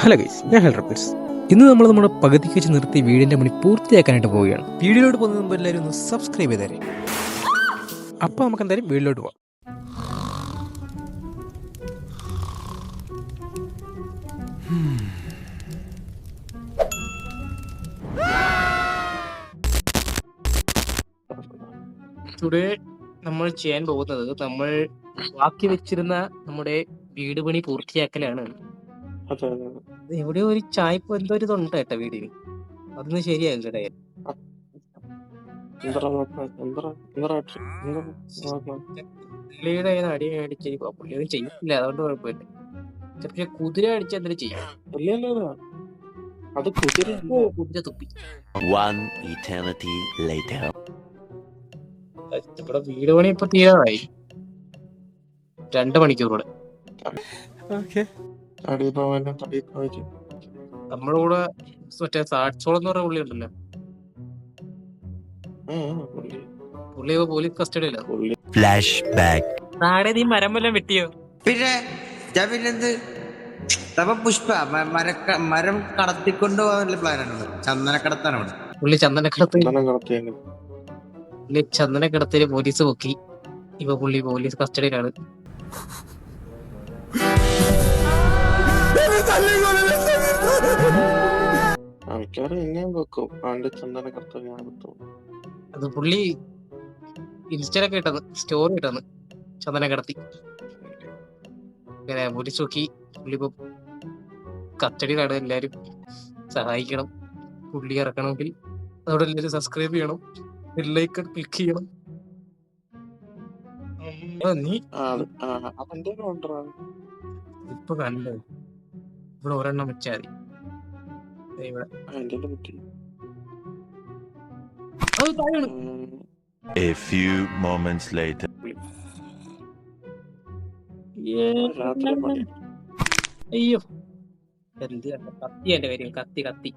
Hello guys, ഞാൻ ഹെൽറപ്പിറ്റ്സ്. ഇന്ന് നമ്മൾ നമ്മുടെ പകുതിക്ക് വെച്ച് നിർത്തി വീടിൻ്റെ പണി പൂർത്തിയാക്കാനായിട്ട് പോവുകയാണ്. വീഡിയോയിലോട്ട് പോകുന്നതിന് മുമ്പ് എല്ലാവരും ഒന്ന് സബ്സ്ക്രൈബ് ചെയ്തേരെ. അപ്പോൾ നമുക്ക് എന്തായാലും വീട്ടിലോട്ട് പോകാം. ടുഡേ നമ്മൾ ചെയ്യാൻ പോകുന്നത് നമ്മൾ ബാക്കി വെച്ചിരുന്ന നമ്മുടെ വീട് പണി പൂർത്തിയാക്കലാണ്. എവിടെയോ ഒരു ചായപ്പ് എന്തോ ഒരു ഇതുണ്ട് കേട്ടോ വീടിന്. അതൊന്നും ശരിയാകും കേട്ടോ. പുള്ളിയുടെ കയ്യിൽ നിന്ന് അടി മേടിച്ച് പുള്ളിയൊന്നും ചെയ്യത്തില്ല, അതുകൊണ്ട് കുഴപ്പമില്ല. പക്ഷെ കുതിര അടിച്ച് എന്തിനും ചെയ്യും. കുതിര തുപ്പി. ഇവിടെ വീട് പണി ഇപ്പൊ തീരാറായി. 2 മണിക്കൂറോടെ നമ്മളിവിടെ മറ്റേ സാഡ്സോൾ എന്ന് പറഞ്ഞ പുള്ളി ഉണ്ടല്ലോ, പുള്ളി പോലീസ് കസ്റ്റഡിയില്ല. നാടെ നീ മരം വല്ലതും വെട്ടിയോ? പിന്നെ ഞാൻ പിന്നെന്ത് പുഷ്പ മരം കടത്തിക്കൊണ്ട് പോകാനുള്ള പ്ലാനാണ്. ചന്ദനക്കടത്താണ് അവിടെ. പുള്ളി ചന്ദനക്കടത്തിൽ പോലീസ് പൊക്കി. ഇപ്പൊ പുള്ളി പോലീസ് കസ്റ്റഡിയിലാണ്. അത് പുള്ളി ഇൻസ്റ്റയിലൊക്കെ ഇട്ടത്, സ്റ്റോറി ഇട്ടത് ചന്ദന കടത്തി. ഇങ്ങനെ പോലീസ് നോക്കി. പുള്ളി ഇപ്പൊ കസ്റ്റഡിയിലാണ്. എല്ലാരും സഹായിക്കണം. പുള്ളി ഇറക്കണമെങ്കിൽ അതോടെ എല്ലാവരും സബ്സ്ക്രൈബ് ചെയ്യണം, ബെല്ലൈക്കൺ ക്ലിക്ക് ചെയ്യണം. നീ ഇപ്പൊ കണ്ടോ ഇവിടെ ഒരെണ്ണം വെച്ചാൽ മതി. ഇവിടെ A few moments later. അയ്യോ, എന്ത് കത്തി എന്റെ കാര്യം. കത്തി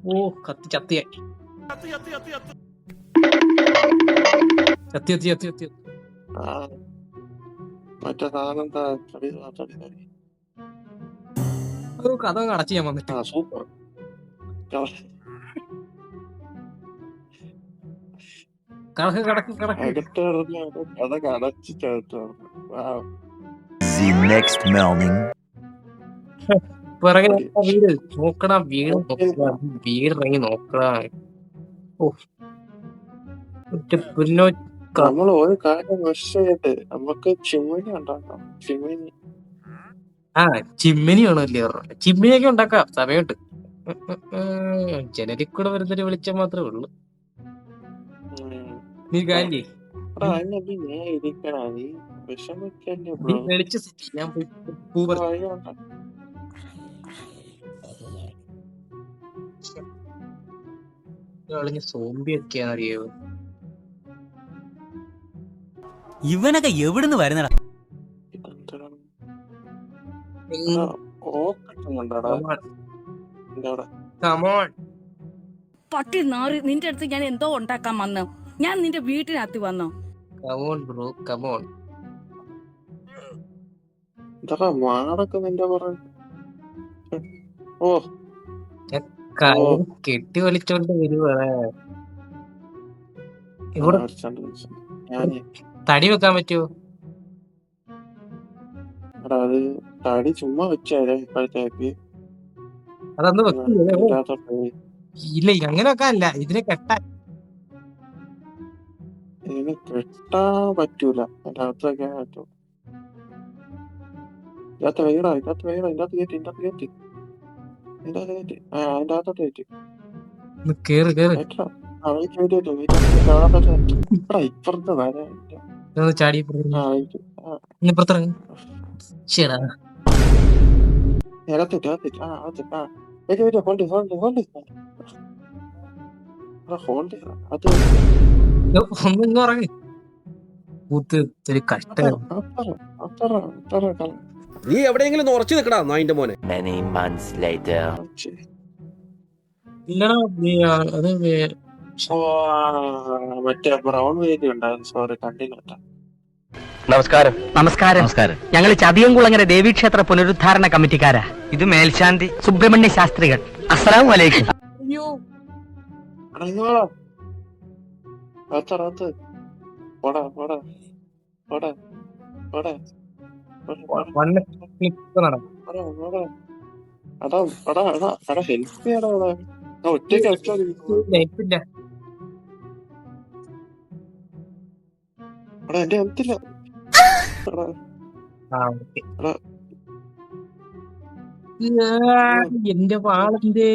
ഓ കത്തി ചത്തിയായി. കത്തി കഥ അടച്ചു ഞാൻ വന്നിട്ട്. Super The next morning. പിറകെ വീട് നോക്കണ, വീടിറങ്ങി നോക്കണ. ഓ പിന്നോ നമ്മൾ ഒരു കാര്യം നിശ്ചയിട്ട് നമുക്ക് ചിമ്മിനി ഉണ്ടാക്കാം. ചിമ്മിനി വേണമല്ലേ? ചിമ്മിനിയൊക്കെ ഉണ്ടാക്കാം, സമയമുണ്ട്. ജനലിൽ കൂടെ വരുന്നൊരു വെളിച്ചം മാത്രമേ ഉള്ളൂ. നീ കാര്യം ഞാൻ സോംബിയൊക്കെയാ അറിയോ? ഇവനൊക്കെ എവിടുന്ന് വരുന്നടാ? പട്ടി നാറി, നിന്റെ അടുത്ത് ഞാൻ എന്തോ ഉണ്ടാക്കാൻ വന്നു. ഞാൻ നിന്റെ വീട്ടിനകത്ത് വന്നോ? കെട്ടി വലിച്ചോണ്ട് വരുവാ. ഇവിടെ തടി വെക്കാൻ പറ്റുമോ? അത് തടി ചുമ്മാ വെച്ചാലേ ഇപ്പോഴത്തേക്ക്. അതൊന്ന് ഇല്ല, അങ്ങനെ വെക്കാനല്ല, ഇതിനെ കെട്ടാൻ. ഇതിന് കെട്ടാൻ പറ്റൂല, അതിന്റെ അകത്ത് വെക്കാൻ പറ്റൂ. ഇതിനകത്ത് ഇതിനകത്ത് കയറ്റി അതിന്റെ അകത്തോട്ട് കയറ്റി ഇപ്പുറത്ത് ചാടി നീ എവിടെയെങ്കിലും ഉറച്ചു നിൽക്കടാ നായിന്റെ മോനെ. Many months later. മറ്റേ ബ്രൗൺ വേലി ഉണ്ടായിരുന്നു. സോറി, കണ്ടില്ല. നമസ്കാരം. നമസ്കാരം. ഞങ്ങൾ ചതിയംകുളങ്ങര ദേവീക്ഷേത്ര പുനരുദ്ധാരണ കമ്മിറ്റിക്കാരാ. ഇത് മേൽശാന്തി സുബ്രഹ്മണ്യ ശാസ്ത്രികൾ. അസ്സലാമു അലൈക്കും. അയ്യോ വണ്ണ് ക്ലിക്ക് നടക്കും. ഹെൽപ്പ് ചെയ്യടാ ഒറ്റയ്ക്ക് ലൈഫില്ല. എന്റെ ഹെൽത്തില്ല. എന്റെ വാളെന്തേ?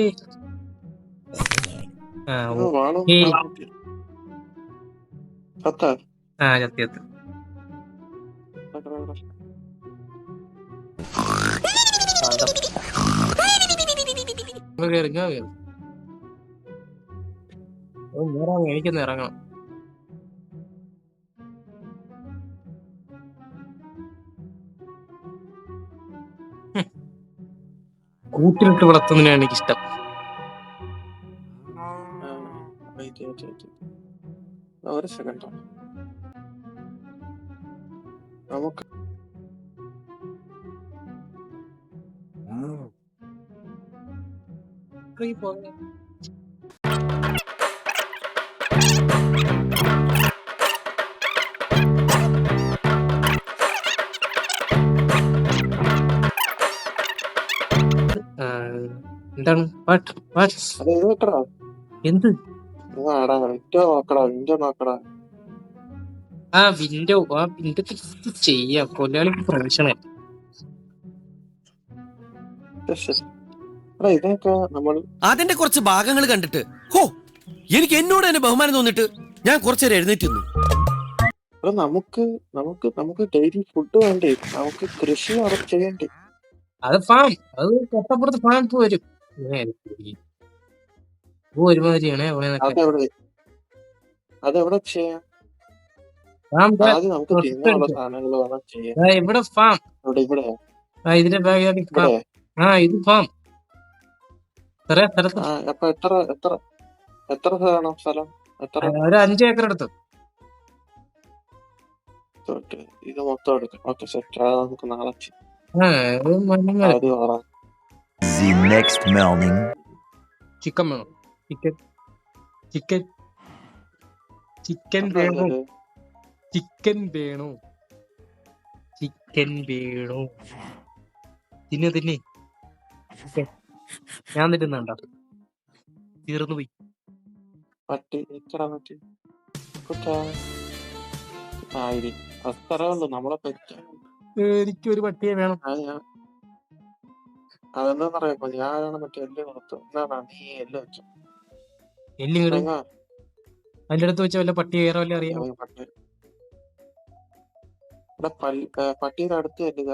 ചത്തി എനിക്കൊന്ന് ഇറങ്ങണം. കൂട്ടിലിട്ട് വളർത്തുന്നതിനാണ് എനിക്കിഷ്ടം. ഒരു സെക്കൻഡ് നമുക്ക് എന്താണ് എന്ത് വിൻഡോ ചെയ്യാം. കൊല്ലാളി പ്രൊഫഷണൽ. അതിന്റെ കുറച്ച് ഭാഗങ്ങൾ കണ്ടിട്ട് ഹോ എനിക്ക് എന്നോട് തന്നെ ബഹുമാനം തോന്നിട്ട് ഞാൻ കുറച്ചേരം എഴുന്നേറ്റ് നിന്നു. നമുക്ക് നമുക്ക് നമുക്ക് ഡെയിലി ഫുഡ് വേണ്ടേ? നമുക്ക് കൃഷി ചെയ്യണ്ടേ? അത് ഫാം, അത് തൊട്ടപ്പുറത്ത് ഫാം വരും. ഒരുമാതിരിയാണ് അതെവിടെ ചെയ്യാം? ആദ്യം നമുക്ക് തിന്നാനുള്ള സാധനങ്ങൾ വേണം ചെയ്യാൻ. ഇവിടെ ഫാം, ഇവിടെ ഇതിന്റെ ബാഗിൽ ഇത് ഫാം. അപ്പൊ എത്ര വേണം സ്ഥലം? ഒരു 5 ഏക്കർ എടുത്തു. ഇത് മൊത്തം എടുക്കും. Okay set. അത് നമുക്ക് നാളെ The next morning. ചിക്കൻ വേണം. ചിക്കൻ വേണോ? ചിക്കൻ വേണോ? തിന്നെ ഞാൻ തിന്നുണ്ട. തീർന്നു പോയി. പട്ടി അത്രയുള്ളൂ നമ്മളെ പറ്റ. എനിക്കൊരു പട്ടിയെ വേണം. അതെന്താന്നറിയാമോ? ഞാനാണ് മറ്റേ എല്ല് കൊടുത്തു. എന്നാ നീ എല്ല് വെച്ചു. എല്ലിങ്ങട് അതിന്റെ അടുത്ത് വെച്ച വല്ല പട്ടി കയറ വല്ല അറിയാം. പട്ടിയുടെ അടുത്ത് ചെല്ലുക.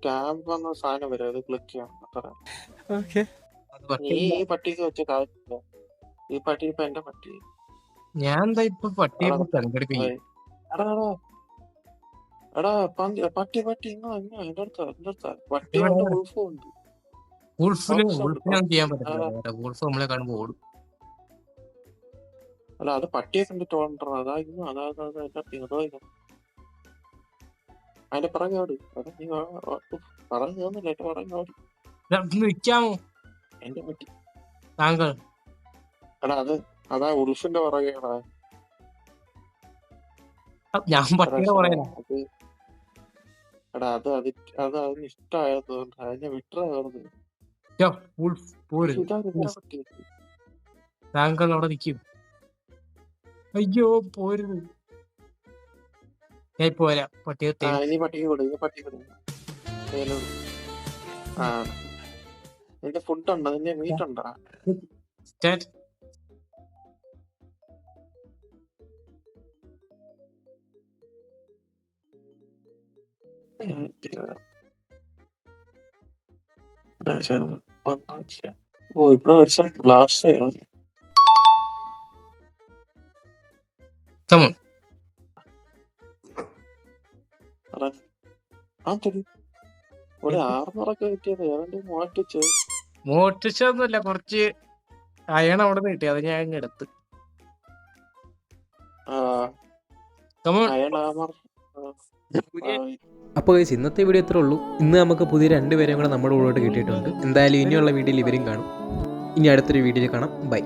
ക്യാമ്പ് എന്ന സാധനം വരും. അത് ക്ലിക്ക് ചെയ്യണം. ഈ പട്ടിക്ക് വെച്ച കാര്യമില്ല. ഈ പട്ടി ഇപ്പൊ എന്റെ പട്ടി. ഞാൻ എന്താ ഇപ്പൊ പട്ടിയെ സംഘടിപ്പിക്കും. എടാ പട്ടി എന്റെ അടുത്ത പട്ടിയുണ്ട്. ഉൾഫും ഉണ്ട്. ഉൾഫിനും ചെയ്യാൻ പറ്റില്ല. ഉൾഫ് നമ്മളെ കാണുമ്പോ ഓടും. അല്ല അത് പട്ടിയെ കണ്ടിട്ട് ഓടണം. അതായിരുന്നു അതിന്റെ പിറകെ ഓട്. പറഞ്ഞു തോന്നില്ല. എന്റെ പിറകെ ഓട്. നിൽക്കാമോ എന്റെ പട്ടി താങ്കൾ? എടാ അതാ ഉൾഫിന്റെ പിറകെയാടാ. ഞാൻ പട്ടിയുടെ പറയാ. എടാ അതിന് ഇഷ്ടമായതുകൊണ്ട് അതിനെ വിട്ടത്. താങ്കൾ അവിടെ നിൽക്കും. അയ്യോ പോരുത്. ഞാൻ പോരാ. പട്ടിയെ ഇനി പട്ടിക്ക് കൊടു. നിന്റെ ഫുഡ് ഉണ്ടോ? നിന്റെ മീറ്റ് ഉണ്ടോ? ഇവിടെ ഒരു ഗ്ലാസ് ഒരു 600 കിട്ടിയത്. ഏതാണ്ട് മോട്ടിച്ചൊന്നുമില്ല. കുറച്ച് അയൺ അവിടെ നിന്ന് കിട്ടി. അത് ഞാൻ എടുത്ത്. കമോൺ. അയൺ ആമർ. അപ്പോൾ ഗൈസ് ഇന്നത്തെ വീഡിയോ ഇത്രേ ഉള്ളൂ. ഇന്ന് നമുക്ക് പുതിയ 2 പേരെയും കൂടെ നമ്മുടെ കൂടെ കിട്ടിയിട്ടുണ്ട്. എന്തായാലും ഇനിയുള്ള വീഡിയോയിൽ ഇവരും കാണും. ഇനി അടുത്തൊരു വീഡിയോയിൽ കാണാം. ബൈ.